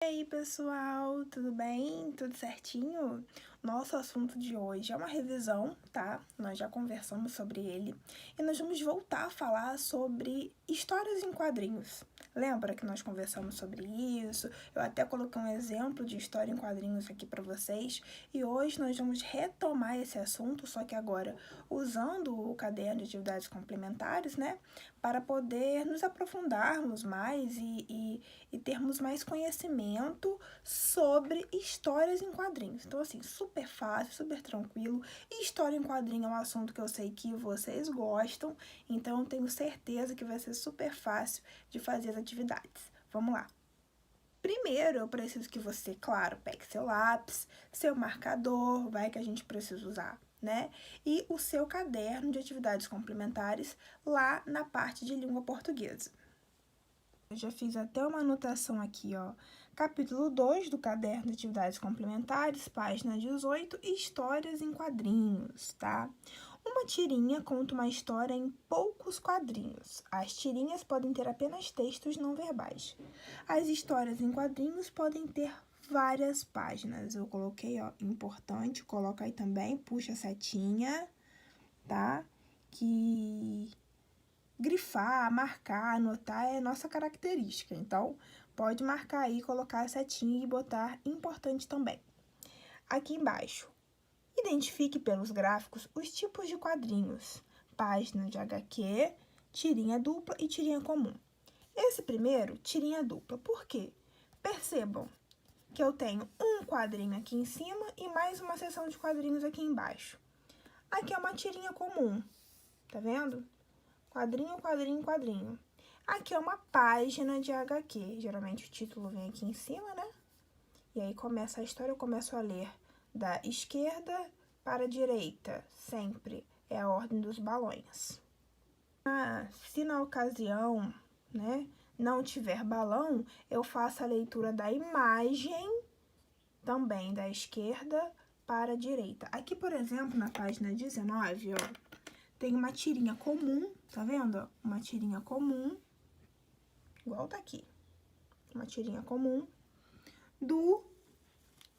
E aí, pessoal, tudo bem? Tudo certinho? Nosso assunto de hoje é uma revisão, tá? Nós já conversamos sobre ele e nós vamos voltar a falar sobre histórias em quadrinhos. Lembra que nós conversamos sobre isso? Eu até coloquei um exemplo de história em quadrinhos aqui para vocês e hoje nós vamos retomar esse assunto, só que agora usando o caderno de atividades complementares, né? Para poder nos aprofundarmos mais e termos mais conhecimento sobre histórias em quadrinhos. Então, assim, super fácil, super tranquilo. E história em quadrinho é um assunto que eu sei que vocês gostam, então eu tenho certeza que vai ser super fácil de fazer as atividades. Vamos lá! Primeiro, eu preciso que você, claro, pegue seu lápis, seu marcador, vai que a gente precisa usar, né? E o seu caderno de atividades complementares lá na parte de língua portuguesa. Eu já fiz até uma anotação aqui, ó. Capítulo 2 do caderno de atividades complementares, página 18, histórias em quadrinhos, tá? Uma tirinha conta uma história em poucos quadrinhos. As tirinhas podem ter apenas textos não verbais. As histórias em quadrinhos podem ter várias páginas. Eu coloquei, ó, importante, coloca aí também, puxa a setinha, tá? Que grifar, marcar, anotar é nossa característica. Então, pode marcar aí, colocar a setinha e botar importante também. Aqui embaixo, identifique pelos gráficos os tipos de quadrinhos, página de HQ, tirinha dupla e tirinha comum. Esse primeiro, tirinha dupla, por quê? Percebam que eu tenho um quadrinho aqui em cima e mais uma seção de quadrinhos aqui embaixo. Aqui é uma tirinha comum, tá vendo? Quadrinho, quadrinho, quadrinho. Aqui é uma página de HQ. Geralmente o título vem aqui em cima, né? E aí começa a história, eu começo a ler da esquerda para a direita. Sempre é a ordem dos balões. Se na ocasião, né, não tiver balão, eu faço a leitura da imagem também da esquerda para a direita. Aqui, por exemplo, na página 19, ó, tem uma tirinha comum, tá vendo? Uma tirinha comum, igual tá aqui. Uma tirinha comum do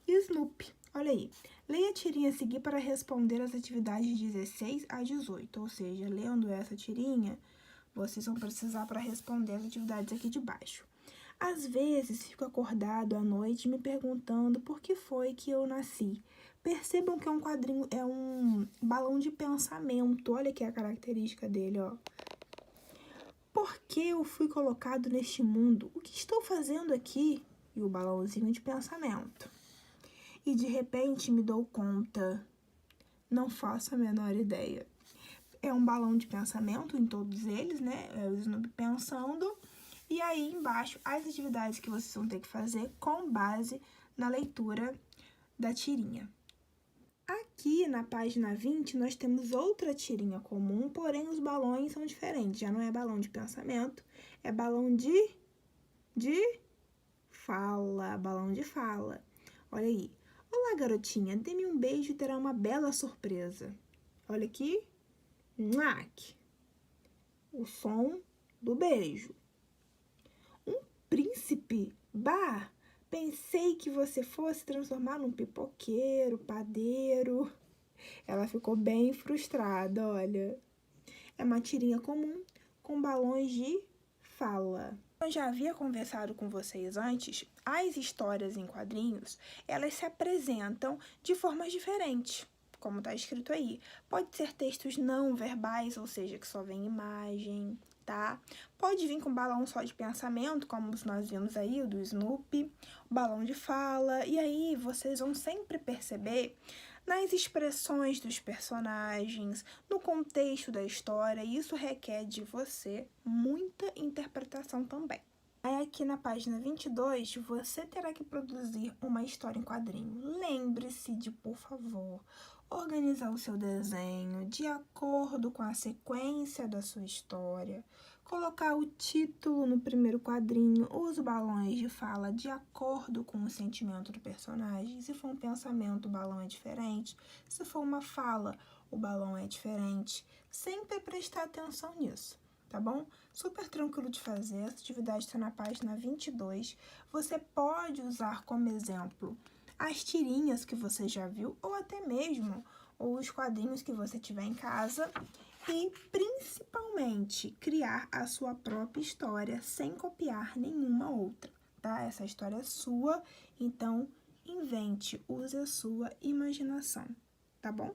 Snoopy. Olha aí. Leia a tirinha a seguir para responder as atividades 16 a 18. Ou seja, lendo essa tirinha, vocês vão precisar para responder as atividades aqui de baixo. Às vezes, fico acordado à noite me perguntando por que foi que eu nasci. Percebam que é um quadrinho, é um balão de pensamento. Olha aqui a característica dele, ó. Por que eu fui colocado neste mundo? O que estou fazendo aqui? E o balãozinho de pensamento. E de repente me dou conta. Não faço a menor ideia. É um balão de pensamento em todos eles, né? É o Snoopy pensando. E aí, embaixo, as atividades que vocês vão ter que fazer com base na leitura da tirinha. Aqui, na página 20, nós temos outra tirinha comum, porém os balões são diferentes. Já não é balão de pensamento, é balão de fala, balão de fala. Olha aí. Olá, garotinha, dê-me um beijo e terá uma bela surpresa. Olha aqui. Nhaque. O som do beijo. Príncipe? Bah, pensei que você fosse transformar num pipoqueiro, padeiro. Ela ficou bem frustrada, olha. É uma tirinha comum com balões de fala. Eu já havia conversado com vocês antes, as histórias em quadrinhos, elas se apresentam de formas diferentes, como está escrito aí. Pode ser textos não verbais, ou seja, que só vem imagem, tá? Pode vir com balão só de pensamento, como nós vimos aí, o do Snoopy, balão de fala, e aí vocês vão sempre perceber nas expressões dos personagens, no contexto da história, e isso requer de você muita interpretação também. Aí aqui na página 22, você terá que produzir uma história em quadrinho. Lembre-se de, por favor, organizar o seu desenho de acordo com a sequência da sua história, colocar o título no primeiro quadrinho, os balões de fala de acordo com o sentimento do personagem. Se for um pensamento, o balão é diferente. Se for uma fala, o balão é diferente. Sempre prestar atenção nisso, tá bom? Super tranquilo de fazer, essa atividade está na página 22. Você pode usar como exemplo as tirinhas que você já viu, ou até mesmo os quadrinhos que você tiver em casa, e principalmente criar a sua própria história sem copiar nenhuma outra, tá? Essa história é sua, então invente, use a sua imaginação, tá bom?